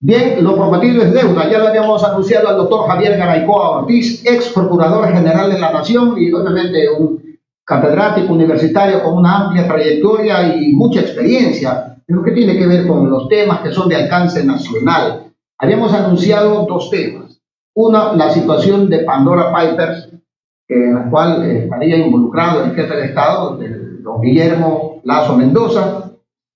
Bien, lo prometido es deuda. Ya lo habíamos anunciado al doctor Javier Garaycoa Ortiz, ex procurador general de la Nación y obviamente un catedrático universitario con una amplia trayectoria y mucha experiencia en lo que tiene que ver con los temas que son de alcance nacional. Habíamos anunciado dos temas. Una, la situación de Pandora Papers, en la cual estaría involucrado el jefe de Estado, don Guillermo Lasso Mendoza,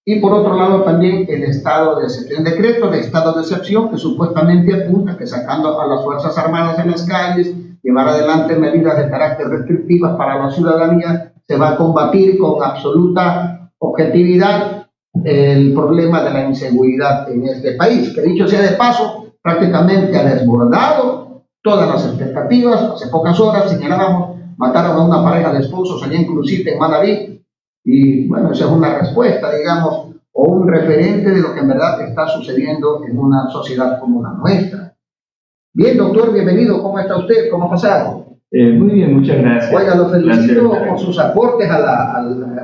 y por otro lado también el estado de excepción, el decreto de estado de excepción que supuestamente apunta que sacando a las Fuerzas Armadas en las calles, llevar adelante medidas de carácter restrictivas para la ciudadanía, se va a combatir con absoluta objetividad el problema de la inseguridad en este país, que dicho sea de paso, prácticamente ha desbordado todas las expectativas. Hace pocas horas señalábamos, mataron a una pareja de esposos allá en Crucita, en Manaví, y bueno, esa es una respuesta, digamos, o un referente de lo que en verdad está sucediendo en una sociedad como la nuestra. Bien, doctor, bienvenido. ¿Cómo está usted? ¿Cómo ha pasado? Muy bien, muchas gracias. Oiga, lo felicito por sus aportes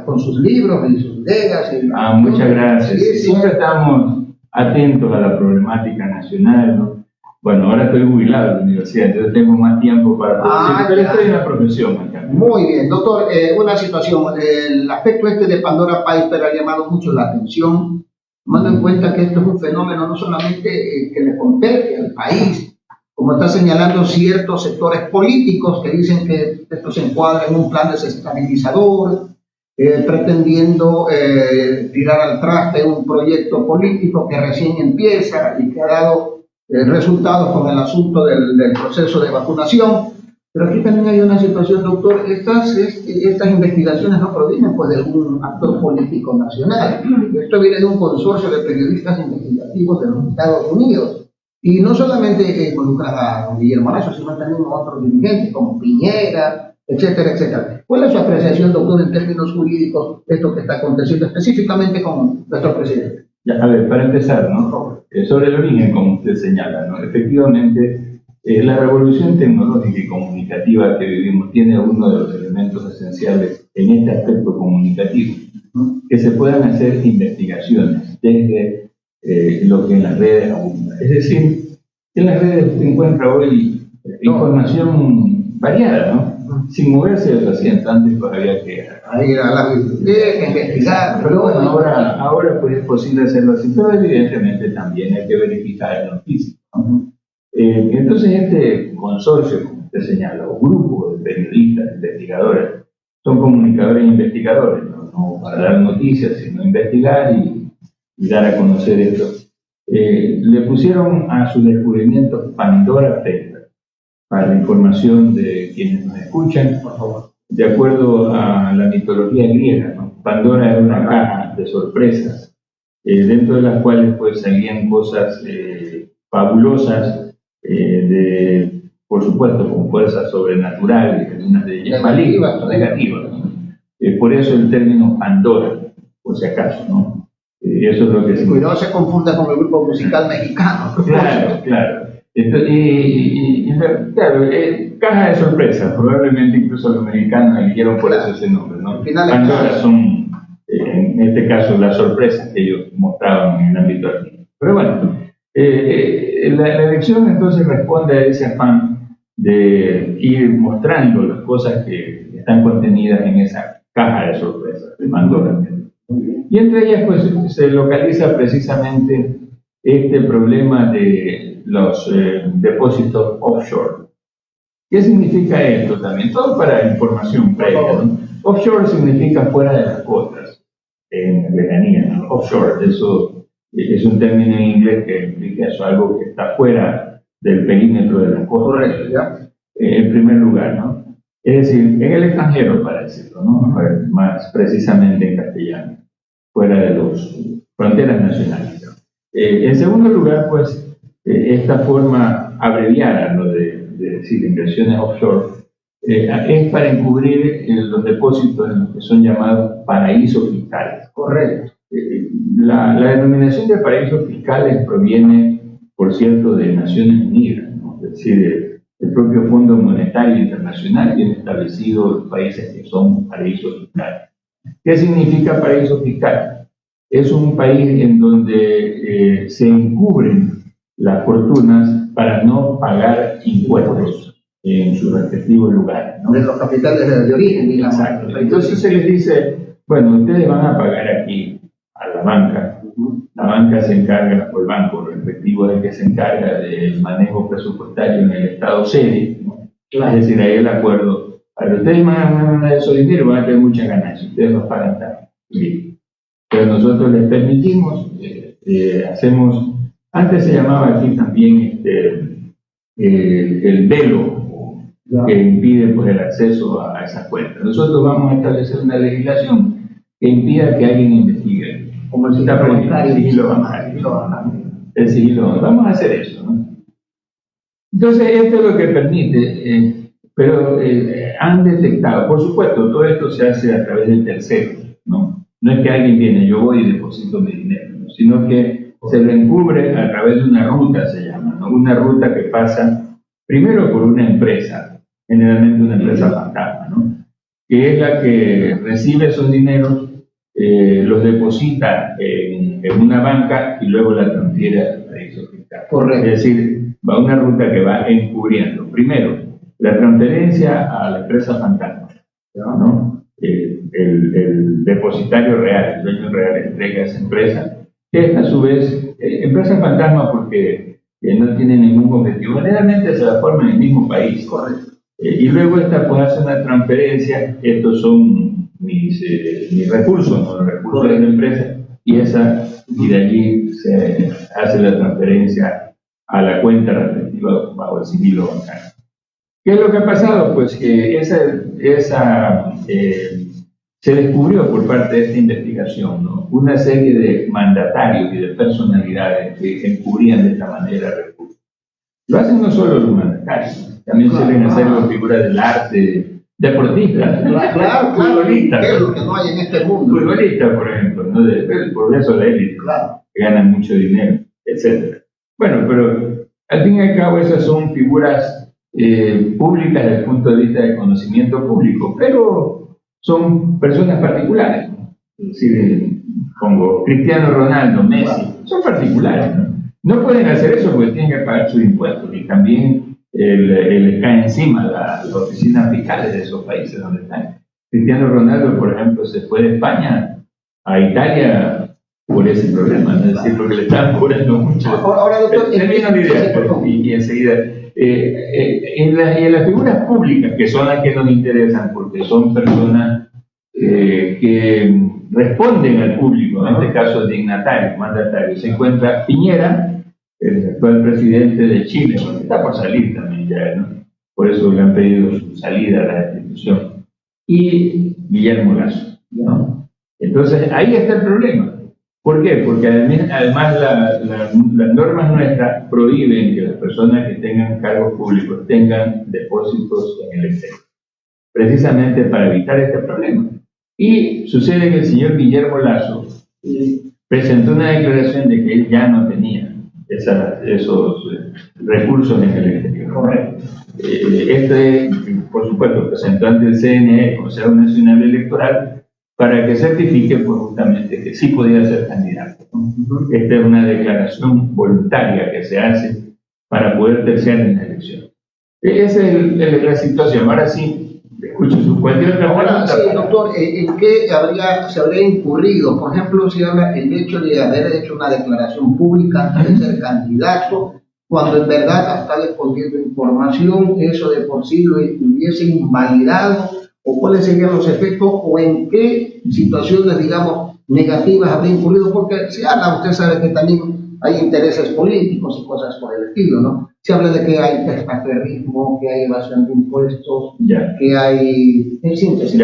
con sus libros y sus ideas. Muchas gracias. Sí. Siempre estamos atentos a la problemática nacional, ¿no? Bueno, ahora estoy jubilado de la universidad, entonces tengo más tiempo para producir, pero estoy en la profesión acá. Muy bien, doctor, una situación, el aspecto de Pandora Papers ha llamado mucho la atención, tomando en cuenta que esto es un fenómeno no solamente que le compete al país, como está señalando ciertos sectores políticos que dicen que esto se encuadra en un plan desestabilizador, pretendiendo tirar al traste un proyecto político que recién empieza y que ha dado resultados con el asunto del proceso de vacunación. Pero aquí también hay una situación, doctor. Estas investigaciones no provienen pues, de algún actor político nacional. Esto viene de un consorcio de periodistas investigativos de los Estados Unidos. Y no solamente involucra a don Guillermo Lasso, sino también a otros dirigentes como Piñera, etcétera, etcétera. ¿Cuál es su apreciación, doctor, en términos jurídicos, de esto que está aconteciendo específicamente con nuestro presidente? Ya, a ver, para empezar, ¿no? Sobre el origen, como usted señala, ¿no? Efectivamente, la revolución tecnológica y comunicativa que vivimos tiene uno de los elementos esenciales en este aspecto comunicativo, ¿no? Que se puedan hacer investigaciones desde lo que en las redes abunda. Es decir, en las redes se encuentra hoy información variada, ¿no? Sin moverse del asiento. Antes pues había que ir a la biblioteca, investigar, pero bueno, ahora pues es posible hacerlo así, pero evidentemente también hay que verificar la noticia, ¿no? Entonces este consorcio, como usted señala, o grupo de periodistas, investigadores, son comunicadores e investigadores, no para dar noticias, sino investigar y dar a conocer esto. Le pusieron a su descubrimiento Pandora Papers, para la información de quienes nos escuchan, por favor. De acuerdo a la mitología griega, ¿no? Pandora era una caja de sorpresas, dentro de las cuales pues salían cosas fabulosas, por supuesto con fuerzas sobrenaturales, algunas de ellas malignas o negativas, ¿no? Por eso el término Pandora, por si acaso, ¿no? Eso es lo que cuidado se confunda con el grupo musical mexicano. Claro. Claro, caja de sorpresa, probablemente incluso los mexicanos eligieron por eso ese nombre, ¿no? Pandora son, en este caso, las sorpresas que ellos mostraban en el ámbito artístico. Pero bueno, la elección entonces responde a ese afán de ir mostrando las cosas que están contenidas en esa caja de sorpresas de Pandora. Y entre ellas pues se localiza precisamente este problema de los depósitos offshore. ¿Qué significa esto también? Todo para información previa, ¿no? Offshore significa fuera de las costas, en lejanía, ¿no? Offshore, eso es un término en inglés que implica eso, algo que está fuera del perímetro de las costas. En primer lugar, ¿no? Es decir, en el extranjero, para decirlo, ¿no? Más precisamente en castellano, fuera de las fronteras nacionales. En segundo lugar, pues, esta forma abreviada, ¿no? de decir inversiones offshore, es para encubrir los depósitos en los que son llamados paraísos fiscales. Correcto. La denominación de paraísos fiscales proviene, por cierto, de Naciones Unidas, ¿no? Es decir, el propio Fondo Monetario Internacional tiene establecido los países que son paraísos fiscales. ¿Qué significa paraíso fiscal? Es un país en donde se encubren las fortunas para no pagar impuestos en sus respectivos lugares, ¿no? De los capitales de origen, digamos. Exacto. Entonces se les dice, bueno, ustedes van a pagar aquí a la banca. La banca se encarga, o el banco respectivo del que se encarga del manejo presupuestario en el estado sede, ¿no? Claro. Es decir, ahí el acuerdo, para ustedes van a ganar esos dinero, van a tener muchas ganancias, ustedes los pagan tanto. Pero nosotros les permitimos, hacemos, antes se llamaba aquí también el velo, que impide pues, el acceso a esas cuentas. Nosotros vamos a establecer una legislación que impida que alguien investigue. Como el sigilo bancario. El sigilo, vamos a hacer eso, ¿no? Entonces, esto es lo que permite, pero han detectado, por supuesto, todo esto se hace a través del tercero, ¿no? No es que alguien viene, yo voy y deposito mi dinero, ¿no? Sino que se lo encubre a través de una ruta, se llama, ¿no? Una ruta que pasa primero por una empresa, generalmente una empresa fantasma, ¿no? Que es la que recibe esos dineros, los deposita en una banca y luego la transfiere al paraíso fiscal. Correcto. Es decir, va una ruta que va encubriendo. Primero, la transferencia a la empresa fantasma, ¿no? El depositario real, el dueño real entrega a esa empresa, que es a su vez empresa fantasma porque no tiene ningún objetivo. Generalmente se la forma en el mismo país. Correcto. Y luego esta pues hace una transferencia, estos son mis recursos, ¿no? Los recursos de la empresa, y de allí se hace la transferencia a la cuenta respectiva bajo el sigilo bancario. ¿Qué es lo que ha pasado? Pues que se descubrió por parte de esta investigación, ¿no? Una serie de mandatarios y de personalidades que encubrían de esta manera recursos. Lo hacen no solo los mandatarios, también suelen hacerlo figuras del arte, deportistas, claro, futbolistas. ¿Qué es lo que no hay en este mundo? Futbolistas, por ejemplo, ¿no? Del progreso de la élite, claro, que ganan mucho dinero, etc. Bueno, pero al fin y al cabo esas son figuras públicas desde el punto de vista del conocimiento público, pero son personas particulares, ¿no? Es decir, como Cristiano Ronaldo, Messi, son particulares, ¿no? No pueden hacer eso porque tienen que pagar sus impuestos y también les cae encima las oficinas fiscales de esos países donde están. Cristiano Ronaldo, por ejemplo, se fue de España a Italia por ese problema, ¿no? Es decir, porque le estaban cobrando mucho. Ahora, doctor, termino la idea y enseguida. En las figuras públicas, que son las que nos interesan, porque son personas que responden al público, en este caso dignatarios, mandatarios, se encuentra Piñera, el actual presidente de Chile, porque está por salir también ya, ¿no? Por eso le han pedido su salida a la destitución, y Guillermo Lasso, ¿no? Entonces ahí está el problema. ¿Por qué? Porque además las normas nuestras prohíben que las personas que tengan cargos públicos tengan depósitos en el exterior, precisamente para evitar este problema. Y sucede que el señor Guillermo Lasso presentó una declaración de que él ya no tenía esos recursos en el exterior. Correcto. Por supuesto, presentó ante el CNE, el Consejo Nacional Electoral, para que certifique pues, justamente que sí podía ser candidato, ¿no? Esta es una declaración voluntaria que se hace para poder terciar en la elección. Esa es la situación. Ahora sí, escucho cualquier otra pregunta. Ahora sí, doctor, ¿en qué se habría incurrido? Por ejemplo, si habla el hecho de haber hecho una declaración pública antes de ser candidato, cuando en verdad está escondiendo información, eso de por sí lo hubiese invalidado, o cuáles serían los efectos, o en qué situaciones, digamos, negativas habría incurrido, porque se habla, usted sabe que también hay intereses políticos y cosas por el estilo, ¿no? Se habla de que hay testaferrismo, que hay evasión de impuestos, que hay, en síntesis,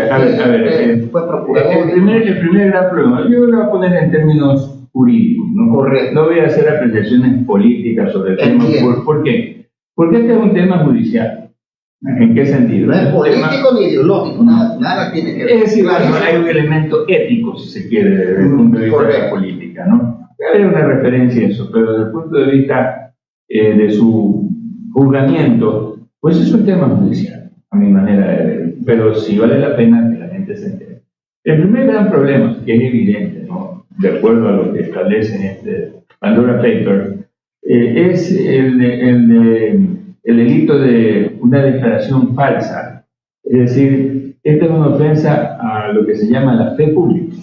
fue procurador. El primer gran problema, yo lo voy a poner en términos jurídicos, ¿no? Correcto. No voy a hacer apreciaciones políticas sobre el tema. ¿Por qué? Porque este es un tema judicial. ¿En qué sentido? No es político ni ideológico, nada tiene que ver. Es decir, hay un elemento ético, si se quiere, desde el punto de vista de la política, ¿no? Hay una referencia a eso, pero desde el punto de vista de su juzgamiento, pues es un tema judicial, a mi manera de ver, pero sí vale la pena que la gente se entere. El primer gran problema, que es evidente, ¿no? De acuerdo a lo que establece en este Pandora Paper, es el delito de una declaración falsa. Es decir, esta es una ofensa a lo que se llama la fe pública.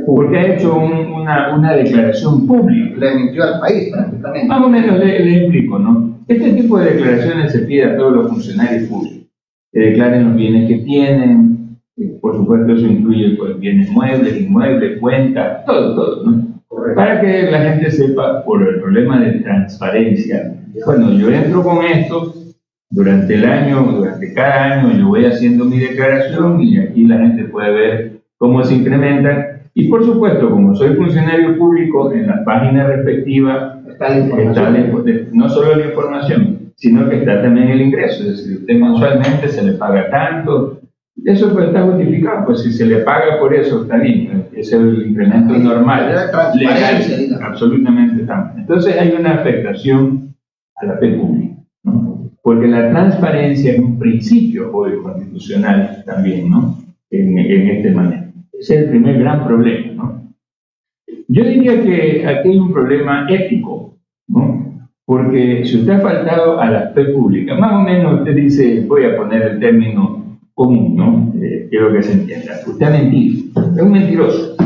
Porque ha hecho una declaración pública. Le mintió al país prácticamente. Más o menos le explico, ¿no? Este tipo de declaraciones se pide a todos los funcionarios públicos que declaren los bienes que tienen. Por supuesto, eso incluye pues, bienes muebles, inmuebles, cuentas, todo, ¿no? Para que la gente sepa, por el problema de transparencia, bueno, yo entro con esto durante el año, durante cada año, yo voy haciendo mi declaración y aquí la gente puede ver cómo se incrementan. Y por supuesto, como soy funcionario público, en la página respectiva está no solo la información, sino que está también el ingreso. Es decir, usted mensualmente se le paga tanto. Eso pues está justificado, pues si se le paga por eso está bien, ese es el incremento normal, legal, absolutamente está. Entonces hay una afectación a la fe pública, ¿no? Porque la transparencia es un principio hoy constitucional también, ¿no? En este manejo. Ese es el primer gran problema, ¿no? Yo diría que aquí hay un problema ético, ¿no? Porque si usted ha faltado a la fe pública, más o menos usted dice, voy a poner el término común, ¿no? Quiero que se entienda. Usted ha mentido. Es un mentiroso.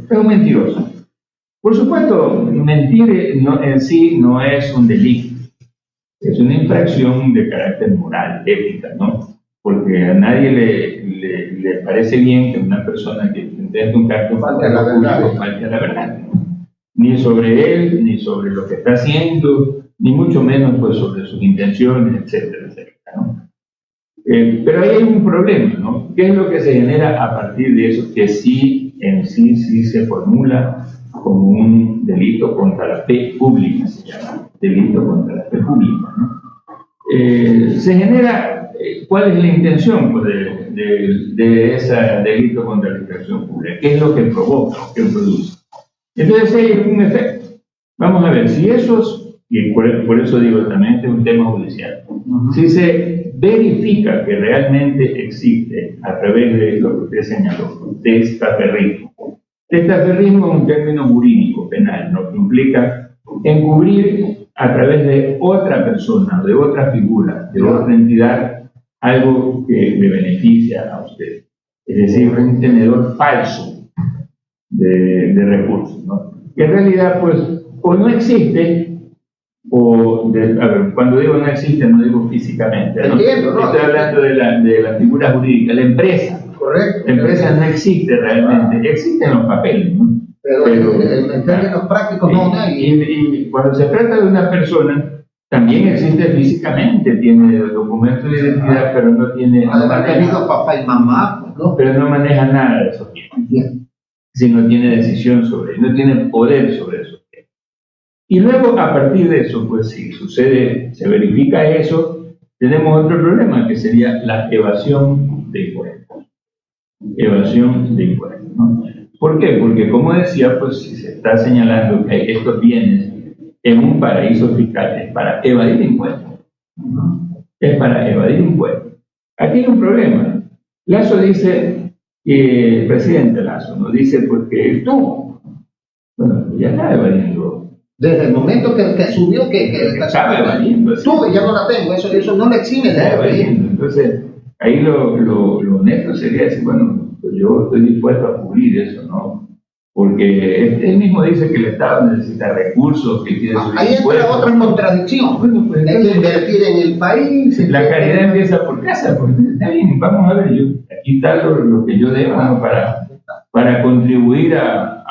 Es un mentiroso. Por supuesto, mentir en sí no es un delito. Es una infracción de carácter moral, ética, ¿no? Porque a nadie le parece bien que una persona que intenta un cargo falte a la verdad, ¿no? Ni sobre él, ni sobre lo que está haciendo, ni mucho menos pues, sobre sus intenciones, etcétera, etcétera, ¿no? Pero ahí hay un problema, ¿no? ¿Qué es lo que se genera a partir de eso? Que sí, en sí se formula como un delito contra la fe pública, se llama delito contra la fe pública, ¿no? Se genera, ¿cuál es la intención pues, de ese delito contra la educación pública? ¿Qué es lo que provoca o qué produce? Entonces hay un efecto. Vamos a ver, si esos, y por eso digo también este es un tema judicial, si se verifica que realmente existe, a través de lo que usted señaló, testaferrismo. Testaferrismo es un término jurídico penal, ¿no? Que implica encubrir a través de otra persona, de otra figura, de otra entidad, algo que le beneficia a usted. Es decir, un tenedor falso de recursos, ¿no? Que en realidad, pues, o no existe, a ver, cuando digo no existe, no digo físicamente, ¿no? Entiendo, ¿no? Estoy hablando de la figura jurídica, la empresa. Correcto. La empresa no existe realmente, existen los papeles, ¿no? Pero en términos prácticos no hay. Y cuando se trata de una persona, también existe físicamente, tiene documentos de identidad, pero no tiene... Además, tenido papá y mamá, ¿no? Pero no maneja nada de esos bienes. Si no tiene decisión sobre ello, no tiene poder sobre eso. Y luego, a partir de eso, pues si sucede, se verifica eso, tenemos otro problema, que sería la evasión de impuestos. Evasión de impuestos, ¿no? ¿Por qué? Porque, como decía, pues si se está señalando que estos bienes en un paraíso fiscal es para evadir impuestos. Es para evadir impuestos. Aquí hay un problema. Lasso dice, el presidente Lasso, ¿no? Dice, pues que tú, bueno, ya está evadiendo. Desde el momento que asumió que estaba evadiendo. Tú ya no la tengo, eso no le exime de evadiendo. Entonces, ahí lo honesto sería decir, bueno, pues yo estoy dispuesto a cubrir eso, ¿no? Porque él mismo dice que el Estado necesita recursos, que quiere subir ahí entra otra contradicción. Bueno, pues, hay que invertir en el país. La caridad empieza por casa, porque está bien, vamos a ver, aquí está lo que yo debo, ¿no? para contribuir al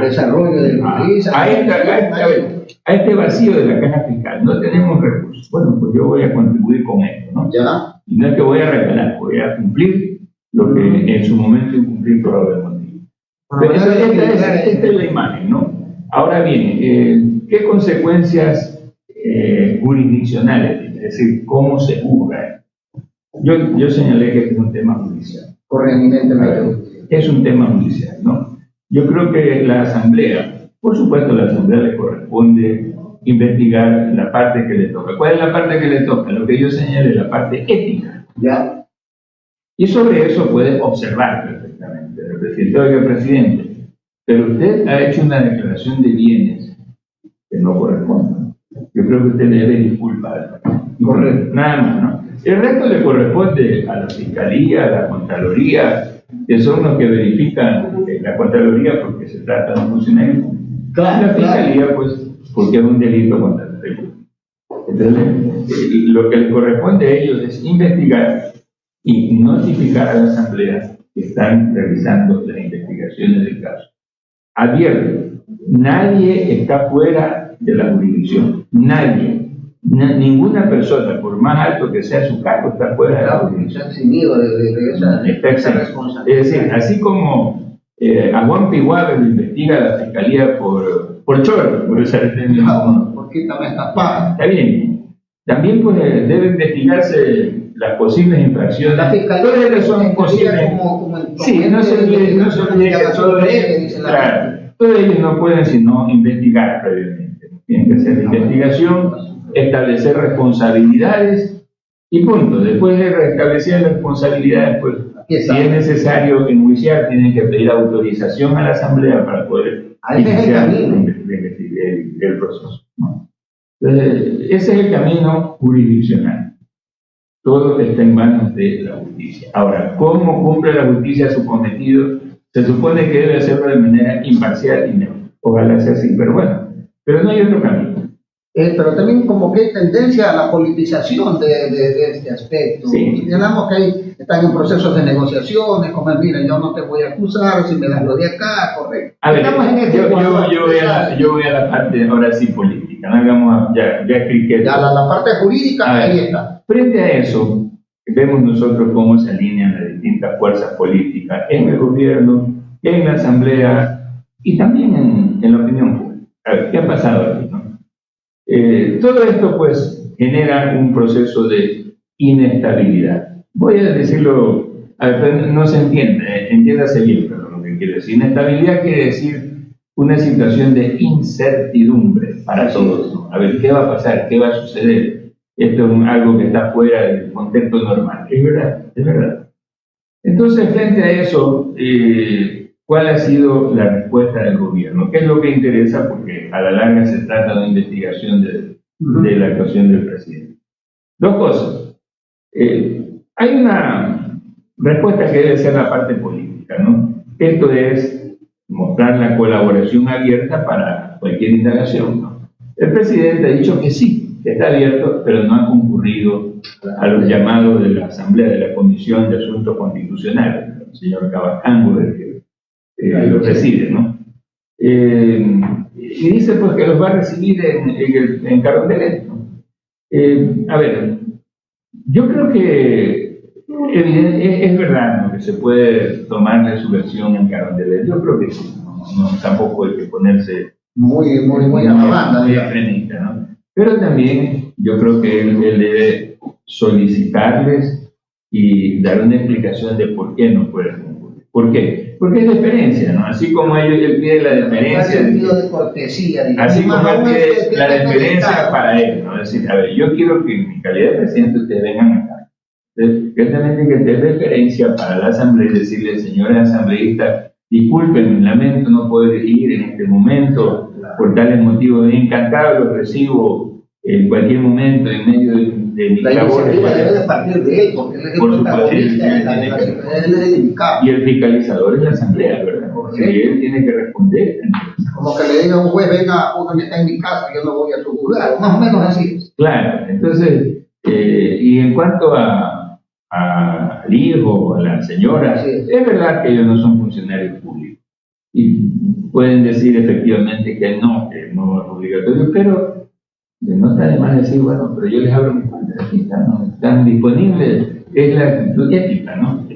desarrollo del país. A este vacío de la caja fiscal, no tenemos recursos. Bueno, pues yo voy a contribuir con esto, ¿no? Ya. Y no es que voy a regalar, voy a cumplir lo que en su momento incumplí por obra motivo. Pero esta es la imagen, ¿no? Ahora bien, ¿qué consecuencias jurisdiccionales tiene? Es decir, ¿cómo se juzga? Yo señalé que es un tema judicial. Evidentemente. Es un tema judicial, ¿no? Yo creo que la Asamblea, por supuesto, a la Asamblea le corresponde investigar la parte que le toca. ¿Cuál es la parte que le toca? Lo que yo señalé, la parte ética. Ya. Y sobre eso puede observar perfectamente. Decir, oiga, presidente, pero usted ha hecho una declaración de bienes que no corresponden. yo creo que usted debe disculpar. Correcto. Nada más, ¿no? El resto le corresponde a la Fiscalía, a la Contraloría, que son los que verifican la Contraloría porque se trata de un funcionario. Claro, la Fiscalía, pues, porque es un delito contra la ley. Entonces, lo que les corresponde a ellos es investigar y notificar a la Asamblea que están realizando las investigaciones del caso. Advierto, nadie está fuera de la jurisdicción, nadie. Ninguna persona, por más alto que sea su cargo, está fuera de la jurisdicción. Está exento. Es decir, así como a Juan Piguave lo investiga la Fiscalía por chorro, por esa ¿Por qué también está paga? Está bien. También pues, debe investigarse las posibles infracciones. La Fiscalía todas ellas son posibles. Sí, no se olvide que todos ellos no pueden sino investigar previamente. Tienen que hacer la investigación, establecer responsabilidades y punto. Después de restablecer las responsabilidades, pues, si es necesario enjuiciar, tienen que pedir autorización a la Asamblea para poder iniciar el proceso, ¿no? Entonces, ese es el camino jurisdiccional. Todo está en manos de la justicia. Ahora, ¿cómo cumple la justicia su cometido? Se supone que debe hacerlo de manera imparcial y neutra. Ojalá sea así, pero bueno, pero no hay otro camino. Pero también como que hay tendencia a la politización de este aspecto. Sí. Señalamos que están en procesos de negociaciones, como mira, yo no te voy a acusar, si me das lo de acá, correcto. A ver, yo voy a la parte ahora sí política, no hagamos, ya expliqué. Ya la parte jurídica, ahí está. Frente a eso, vemos nosotros cómo se alinean las distintas fuerzas políticas en el gobierno, en la Asamblea y también en la opinión pública. A ver, ¿qué ha pasado aquí, no? Todo esto pues genera un proceso de inestabilidad. Voy a decirlo, a ver, no se entiende, entiéndase bien, pero lo que quiero decir. Inestabilidad quiere decir una situación de incertidumbre para todos, ¿no? A ver, ¿qué va a pasar? ¿Qué va a suceder? Esto es algo que está fuera del contexto normal. Es verdad, es verdad. Entonces, frente a eso, ¿cuál ha sido la respuesta del gobierno? ¿Qué es lo que interesa? Porque a la larga se trata de una investigación de la actuación del presidente. Dos cosas. Hay una respuesta que debe ser la parte política, ¿no? Esto es mostrar la colaboración abierta para cualquier indagación, ¿no? El presidente ha dicho que sí, que está abierto, pero no ha concurrido a los llamados de la Asamblea, de la Comisión de Asuntos Constitucionales, el señor Cabacambo, lo preside, ¿no? Y dice pues que los va a recibir en Carondelet, ¿no? A ver, yo creo que es verdad, ¿no?, que se puede tomar de su versión en Carondelet. Yo creo que sí, no, tampoco hay que ponerse muy a la banda, muy extremista, ¿no? Pero también yo creo que él debe solicitarles y dar una explicación de por qué no pueden concurrir. ¿Por qué? Porque es deferencia, ¿no? Así como él pide la deferencia. De cortesía, digamos. Así como él pide la deferencia para él, ¿no? Es decir, a ver, yo quiero que en mi calidad de presidente ustedes vengan acá. Ciertamente que te deferencia para la Asamblea y decirle, señores asambleístas, disculpen, lamento no poder ir en este momento por tales motivos. Encantado los recibo en cualquier momento en medio de mi labor. La iniciativa debe de partir de él, porque él es el protagonista, él es el indicado. Y el fiscalizador es la Asamblea, ¿verdad? Porque él tiene que responder. Como que le diga a un juez, venga, uno que está en mi casa, yo no voy a su juzgado, más o menos así. Claro, entonces, y en cuanto al hijo, a la señora, es verdad que ellos no son funcionarios públicos y pueden decir efectivamente que no es obligatorio, pero no está de más decir, bueno, pero yo les abro mi cuenta, aquí están disponibles, es la actitud ética, ¿no?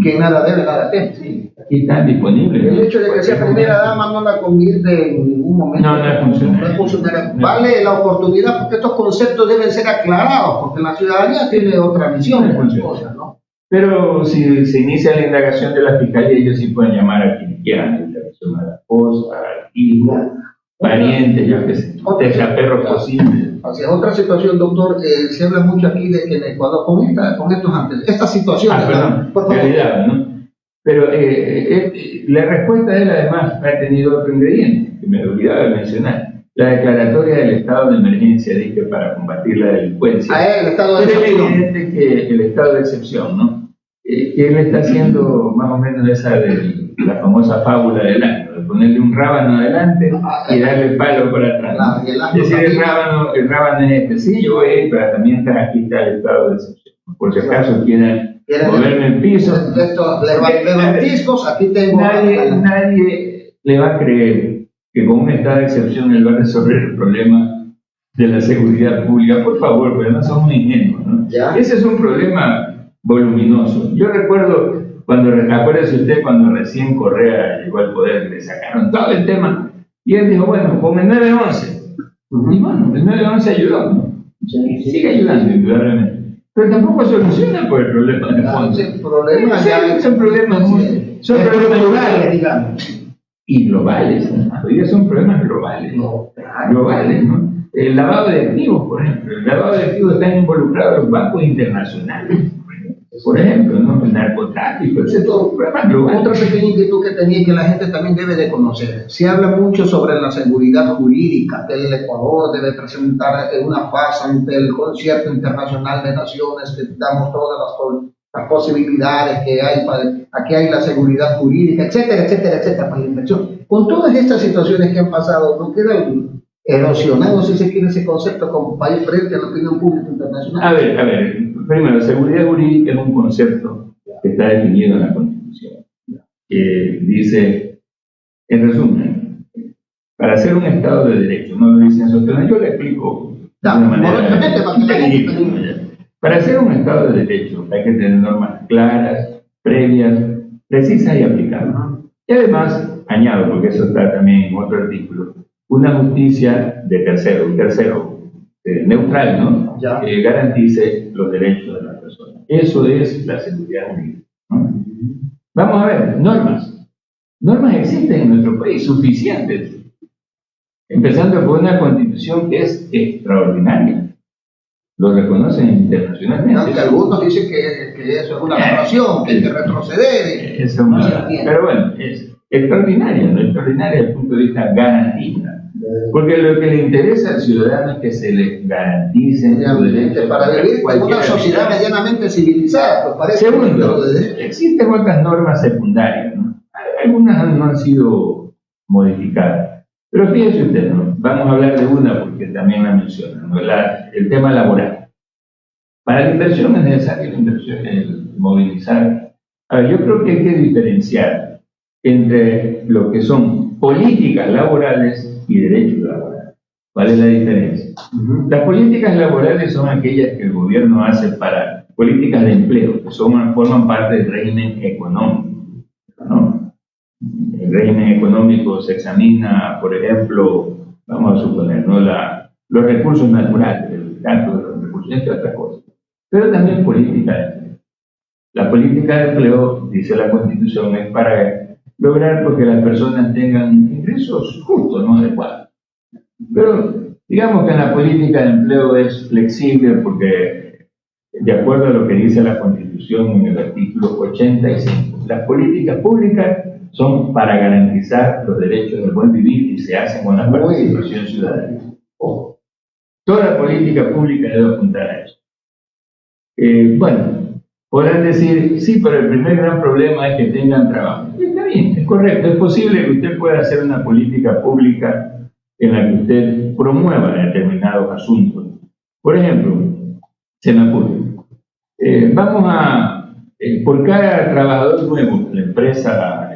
Que nada debe, nada teme, sí. Aquí están disponibles. El hecho de que sea primera dama no la convierte en ningún momento. No es funcionaria. Vale la oportunidad porque estos conceptos deben ser aclarados, porque la ciudadanía tiene otra visión de las cosas, ¿no? Pero si se inicia la indagación de la fiscalía, ellos sí pueden llamar a quien quieran, a la esposa, al hijo, parientes, yo qué sé, perros posibles. Hacia otra situación, doctor, se habla mucho aquí de que en Ecuador, con estos antes, esta situación, por favor. Realidad, ¿no? Pero la respuesta de él además ha tenido otro ingrediente que me olvidaba de mencionar. la declaratoria del estado de emergencia, dije, para combatir la delincuencia. El estado de excepción. Es evidente que el estado de excepción, ¿no? Que él está haciendo más o menos esa de la famosa fábula del año, de ponerle un rábano adelante y darle palo para atrás. ¿No? Es decir, el rábano es este, sí, yo voy a ir, pero también aquí está el estado de excepción. Por si acaso quieran moverme el piso. Levantismos, aquí tengo. Nadie le va a creer que con un estado de excepción él va a resolver el problema de la seguridad pública. Por favor, pero no somos ingenuos, ¿no? Ese es un problema voluminoso. Yo recuerdo acuérdese usted cuando recién Correa llegó al poder, le sacaron todo el tema y él dijo, bueno, con el 911. Y bueno, el 911 ayudó, ¿no? Sigue ayudando, indudablemente. Pero tampoco soluciona por el problema de fondo. Son problemas globales, digamos. Y globales, ¿no? Hoy son problemas globales. Globales, ¿no? El lavado de activos, por ejemplo. El lavado de activos están involucrados los bancos internacionales. Por ejemplo, ¿no? El narcotráfico, etc. Otra pequeña inquietud que tenía y que la gente también debe de conocer. Se habla mucho sobre la seguridad jurídica, que el Ecuador debe presentar una fase ante el Concierto Internacional de Naciones, que damos todas las posibilidades que hay, aquí hay la seguridad jurídica, etcétera, etcétera, etcétera, para la inversión. Con todas estas situaciones que han pasado, ¿no queda erosionado, si se quiere, ese concepto como país frente a la opinión pública internacional? A ver. Primero, seguridad jurídica es un concepto que está definido en la Constitución, que dice, en resumen, para ser un Estado de Derecho, no lo dicen esos temas, yo le explico de una manera. Para ser un Estado de Derecho hay que tener normas claras, previas, precisas y aplicables. Y además, añado, porque eso está también en otro artículo, una justicia de tercero, neutral, ¿no? Que garantice los derechos de la persona. Eso es la seguridad jurídica, ¿no? Vamos a ver, normas. Normas existen en nuestro país, suficientes. Empezando por una constitución que es extraordinaria. Lo reconocen internacionalmente. Aunque algunos dicen que eso es una aberración, que hay que retroceder. Eso no pero bueno, es extraordinaria, ¿no? Extraordinaria desde el punto de vista garantista. Porque lo que le interesa al ciudadano es que se le garanticen sus derechos para vivir en una sociedad medianamente civilizada. Pues parece. Segundo, existen otras normas secundarias, ¿no? Algunas no han sido modificadas. Pero fíjese usted, ¿no? Vamos a hablar de una porque también la mencionan, ¿no? El tema laboral. Para la inversión es necesario el movilizar. A ver, yo creo que hay que diferenciar entre lo que son políticas laborales y derechos laborales. ¿Cuál es la diferencia? Las políticas laborales son aquellas que el gobierno hace para políticas de empleo, que forman parte del régimen económico, ¿no? El régimen económico se examina, por ejemplo, vamos a suponer, ¿no? Los recursos naturales, el gasto de los recursos, entre otras cosas. Pero también política de empleo. La política de empleo, dice la Constitución, es para lograr porque las personas tengan ingresos justos, no adecuados. Pero digamos que en la política de empleo es flexible porque, de acuerdo a lo que dice la Constitución en el artículo 85, las políticas públicas son para garantizar los derechos del buen vivir y se hacen con la participación ciudadana. Toda política pública debe apuntar a eso. Bueno, podrán decir, sí, pero el primer gran problema es que tengan trabajo. Y está bien, es correcto, es posible que usted pueda hacer una política pública en la que usted promueva determinados asuntos. Por ejemplo, se me ocurre, vamos a, por cada trabajador nuevo que la empresa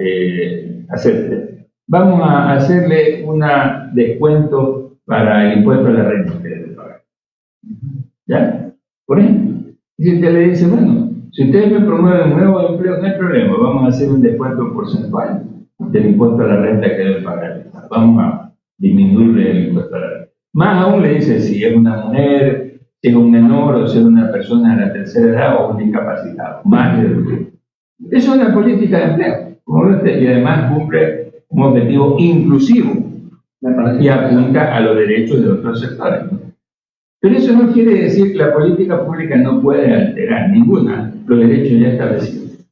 acepte, vamos a hacerle un descuento para el impuesto a la renta que debe pagar. ¿Ya? Por ejemplo, y usted le dice, bueno, si ustedes me promueven un nuevo empleo, no hay problema, vamos a hacer un descuento porcentual del impuesto a la renta que debe pagar. Vamos a disminuirle el impuesto a la renta. Más aún le dice si es una mujer, si es un menor o si es una persona de la tercera edad o un discapacitado. Más de lo que. Eso es una política de empleo. Y además cumple un objetivo inclusivo y apunta a los derechos de otros sectores. Pero eso no quiere decir que la política pública no puede alterar ninguna los derechos ya establecidos.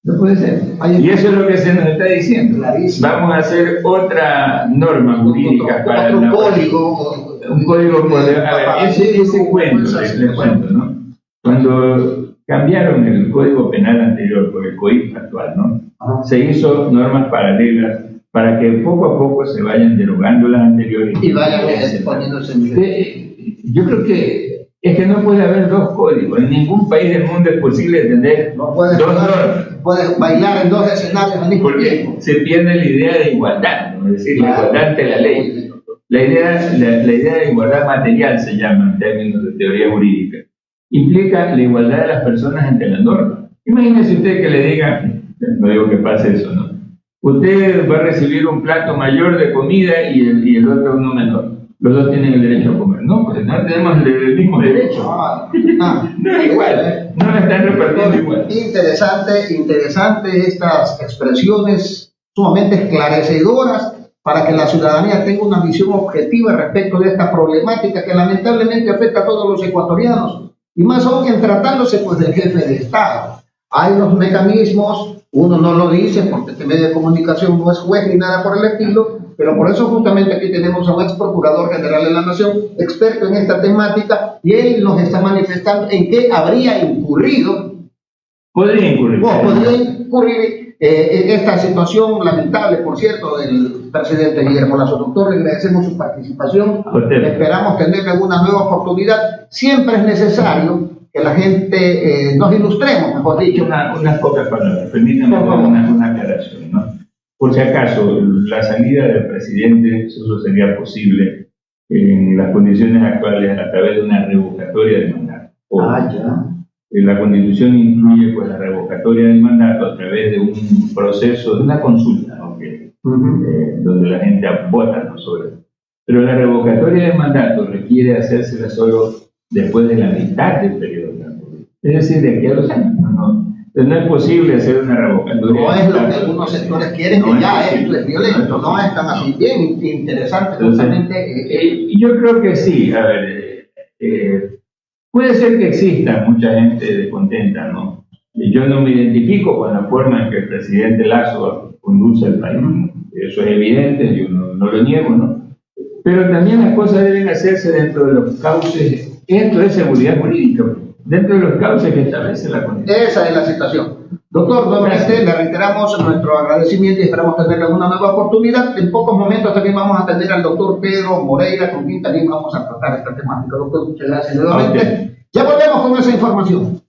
No puede ser. Y eso es lo que se nos está diciendo. Clarísimo. Vamos a hacer otra norma jurídica para otro código. Un código por... A ver, ese cuento, ¿no? Cuando cambiaron el código penal anterior por el COIP actual, ¿no? Se hizo normas paralelas para que poco a poco se vayan derogando las anteriores. Y vayan poniéndose en yo creo que es que no puede haber dos códigos. En ningún país del mundo es posible tener dos normas. Puedes bailar en dos escenarios al mismo tiempo. Se pierde la idea de igualdad, ¿no? Es decir, la igualdad ante la ley. La idea de igualdad material se llama en términos de teoría jurídica. Implica la igualdad de las personas ante la norma. Imagínese usted que le diga, no digo que pase eso, ¿no? Usted va a recibir un plato mayor de comida y el otro uno menor. Los dos tienen el derecho a comer. No, porque no tenemos el mismo derecho. No es igual, no están repartiendo igual. Interesante estas expresiones sumamente esclarecedoras para que la ciudadanía tenga una visión objetiva respecto de esta problemática que lamentablemente afecta a todos los ecuatorianos, y más aún en tratándose pues del jefe de Estado. Hay los mecanismos, uno no lo dice porque este medio de comunicación no es juez ni nada por el estilo, pero por eso justamente aquí tenemos a un ex procurador general de la Nación, experto en esta temática, y él nos está manifestando en qué habría incurrido. Podría incurrir esta situación lamentable, por cierto, del presidente Guillermo Lasso. Doctor, le agradecemos su participación. Esperamos tener alguna nueva oportunidad. Siempre es necesario que la gente nos ilustremos, mejor dicho. Unas pocas palabras. Permítanme una aclaración, ¿no? Por si acaso, la salida del presidente solo sería posible en las condiciones actuales a través de una revocatoria de mandato. La Constitución incluye pues la revocatoria del mandato a través de un proceso, de una consulta, ¿no? Donde la gente vota, ¿no? sobre eso. Pero la revocatoria del mandato requiere hacérsela solo después de la mitad del periodo de la política. Es decir, de aquí a 2 años. Entonces no es posible hacer una revocatoria. No es lo que algunos sectores quieren, que ya esto es violento, no es tan así. Bien interesante. Entonces, yo creo que sí, a ver, puede ser que exista mucha gente descontenta, ¿no? Yo no me identifico con la forma en que el presidente Lasso conduce el país, ¿no? Eso es evidente, yo no lo niego, ¿no? Pero también las cosas deben hacerse dentro de los cauces, esto es seguridad jurídica, dentro de los cauces que establece la Constitución. Esa es la situación. Doctor, nuevamente le reiteramos nuestro agradecimiento y esperamos tener alguna nueva oportunidad. En pocos momentos también vamos a tener al doctor Pedro Moreira, con quien también vamos a tratar esta temática. Doctor, muchas gracias nuevamente. Ya volvemos con esa información.